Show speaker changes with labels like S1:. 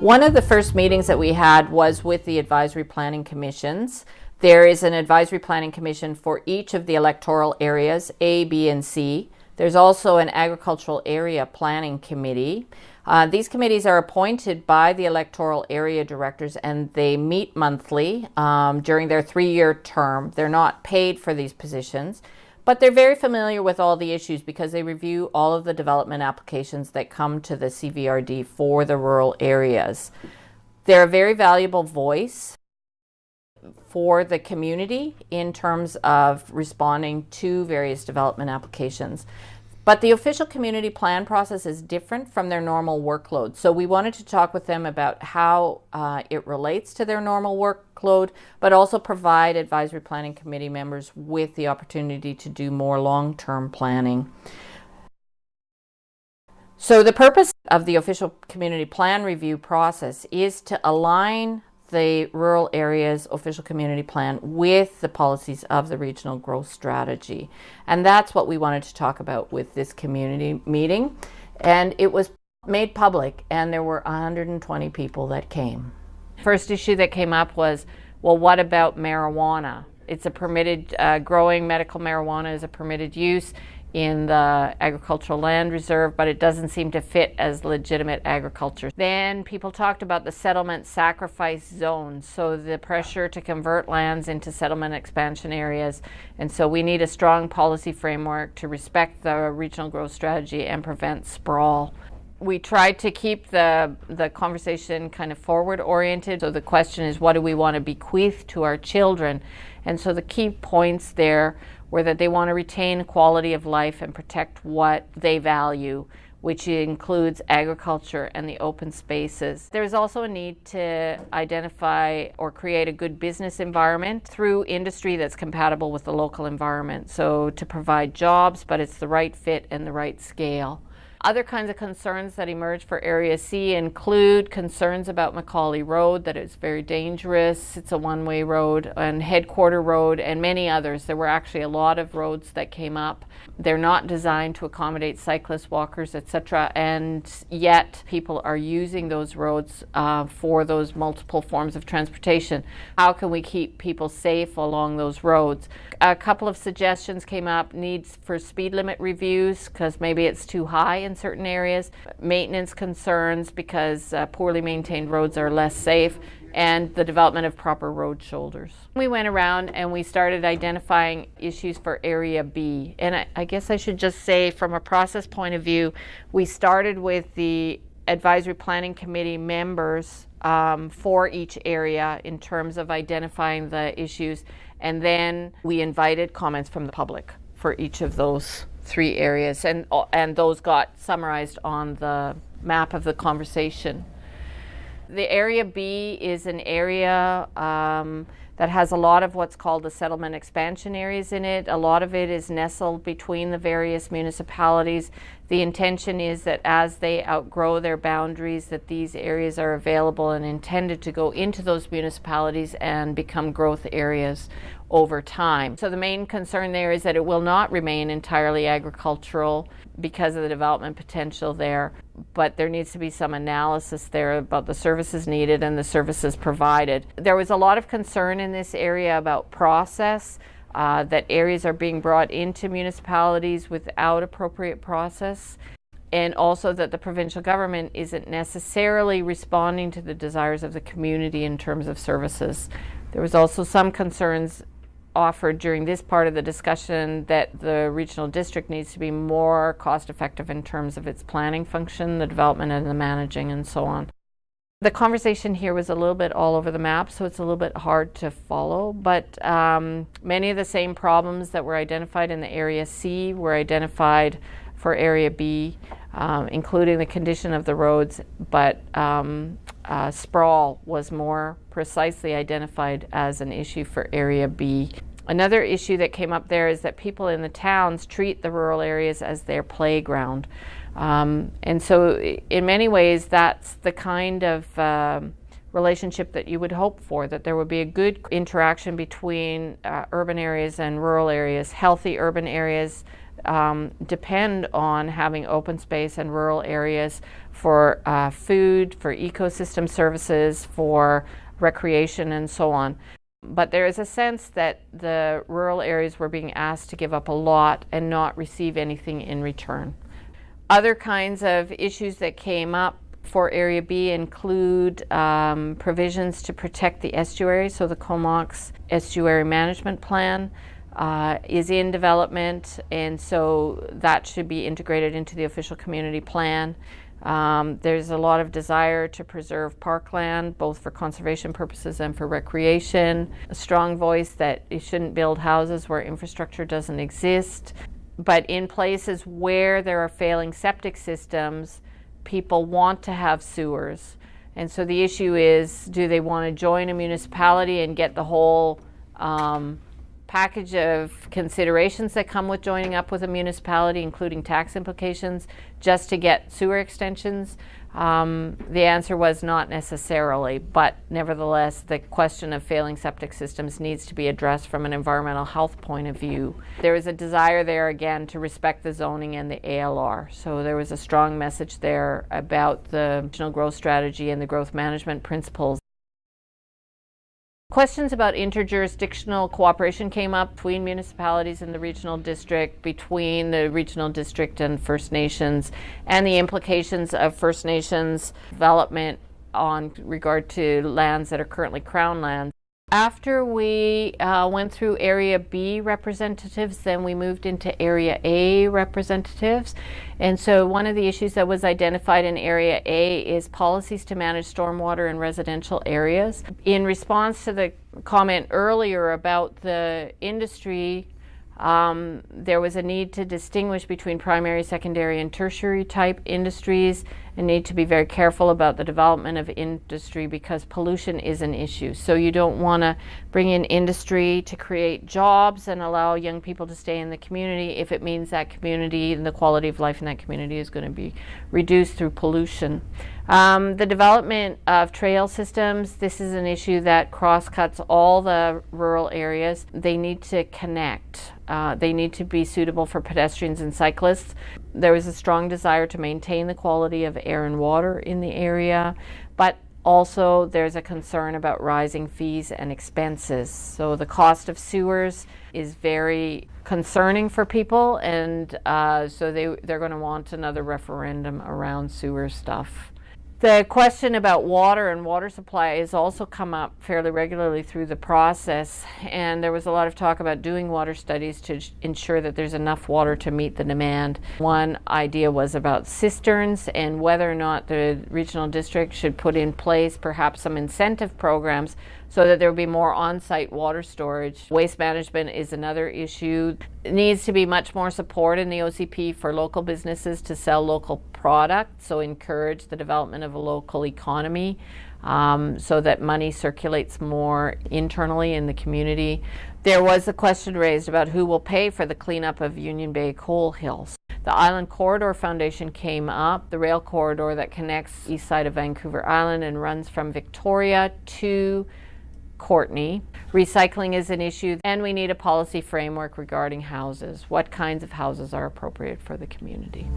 S1: One of the first meetings that we had was with the advisory planning commissions. There is an advisory planning commission for each of the electoral areas, A, B, and C. There's also an agricultural area planning committee. These committees are appointed by the electoral area directors, and they meet monthly during their 3-year term. They're not paid for these positions, but they're very familiar with all the issues because they review all of the development applications that come to the CVRD for the rural areas. They're a very valuable voice for the community in terms of responding to various development applications. But the official community plan process is different from their normal workload. So we wanted to talk with them about how it relates to their normal workload, but also provide advisory planning committee members with the opportunity to do more long-term planning. So the purpose of the official community plan review process is to align the rural areas official community plan with the policies of the regional growth strategy. And that's what we wanted to talk about with this community meeting. And it was made public, and there were 120 people that came. First issue that came up was, well, what about marijuana? It's a permitted, growing medical marijuana is a permitted use in the agricultural land reserve, but it doesn't seem to fit as legitimate agriculture. Then people talked about the settlement sacrifice zones, so the pressure to convert lands into settlement expansion areas. And so we need a strong policy framework to respect the regional growth strategy and prevent sprawl. We tried to keep the conversation kind of forward oriented. So the question is, what do we want to bequeath to our children? And so the key points there were that they want to retain quality of life and protect what they value, which includes agriculture and the open spaces. There's also a need to identify or create a good business environment through industry that's compatible with the local environment. So to provide jobs, but it's the right fit and the right scale. Other kinds of concerns that emerge for Area C include concerns about Macaulay Road, that it's very dangerous, it's a one-way road, and Headquarter Road, and many others. There were actually a lot of roads that came up. They're not designed to accommodate cyclists, walkers, etc., and yet people are using those roads for those multiple forms of transportation. How can we keep people safe along those roads? A couple of suggestions came up: needs for speed limit reviews, because maybe it's too high in certain areas, maintenance concerns because poorly maintained roads are less safe, and the development of proper road shoulders. We went around and we started identifying issues for Area B. And I guess I should just say, from a process point of view, we started with the advisory planning committee members for each area in terms of identifying the issues, and then we invited comments from the public for each of those 3 areas, and those got summarized on the map of the conversation. The Area B is an area that has a lot of what's called the settlement expansion areas in it. A lot of it is nestled between the various municipalities. The intention is that as they outgrow their boundaries, that these areas are available and intended to go into those municipalities and become growth areas over time. So the main concern there is that it will not remain entirely agricultural because of the development potential there, but there needs to be some analysis there about the services needed and the services provided. There was a lot of concern in this area about process, that areas are being brought into municipalities without appropriate process, and also that the provincial government isn't necessarily responding to the desires of the community in terms of services. There was also some concerns offered during this part of the discussion that the regional district needs to be more cost effective in terms of its planning function, the development and the managing, and so on. The conversation here was a little bit all over the map, so it's a little bit hard to follow, but many of the same problems that were identified in the Area C were identified for Area B, including the condition of the roads, but sprawl was more precisely identified as an issue for Area B. Another issue that came up there is that people in the towns treat the rural areas as their playground. And so in many ways that's the kind of relationship that you would hope for, that there would be a good interaction between urban areas and rural areas, healthy urban areas depend on having open space and rural areas for food, for ecosystem services, for recreation, and so on. But there is a sense that the rural areas were being asked to give up a lot and not receive anything in return. Other kinds of issues that came up for Area B include provisions to protect the estuary. So the Comox Estuary Management Plan is in development, and so that should be integrated into the official community plan. There's a lot of desire to preserve parkland, both for conservation purposes and for recreation. A strong voice that you shouldn't build houses where infrastructure doesn't exist. But in places where there are failing septic systems, people want to have sewers. And so the issue is, do they want to join a municipality and get the whole package of considerations that come with joining up with a municipality, including tax implications, just to get sewer extensions? The answer was not necessarily, but nevertheless, the question of failing septic systems needs to be addressed from an environmental health point of view. There is a desire there, again, to respect the zoning and the ALR. So there was a strong message there about the regional growth strategy and the growth management principles. Questions about interjurisdictional cooperation came up between municipalities and the regional district, between the regional district and First Nations, and the implications of First Nations development on regard to lands that are currently Crown lands. After we went through Area B representatives, then we moved into Area A representatives. And so one of the issues that was identified in Area A is policies to manage stormwater in residential areas. In response to the comment earlier about the industry, there was a need to distinguish between primary, secondary, and tertiary type industries, and need to be very careful about the development of industry because pollution is an issue. So you don't want to bring in industry to create jobs and allow young people to stay in the community if it means that community and the quality of life in that community is going to be reduced through pollution. The development of trail systems, this is an issue that cross-cuts all the rural areas. They need to connect. They need to be suitable for pedestrians and cyclists. There was a strong desire to maintain the quality of air and water in the area, but also there's a concern about rising fees and expenses. So the cost of sewers is very concerning for people, and so they're going to want another referendum around sewer stuff. The question about water and water supply has also come up fairly regularly through the process, and there was a lot of talk about doing water studies to ensure that there's enough water to meet the demand. One idea was about cisterns and whether or not the regional district should put in place perhaps some incentive programs so that there would be more on-site water storage. Waste management is another issue. It needs to be much more support in the OCP for local businesses to sell local products, so encourage the development of a local economy so that money circulates more internally in the community. There was a question raised about who will pay for the cleanup of Union Bay coal hills. The Island Corridor Foundation came up, the rail corridor that connects east side of Vancouver Island and runs from Victoria to Courtenay. Recycling is an issue, and we need a policy framework regarding houses. What kinds of houses are appropriate for the community?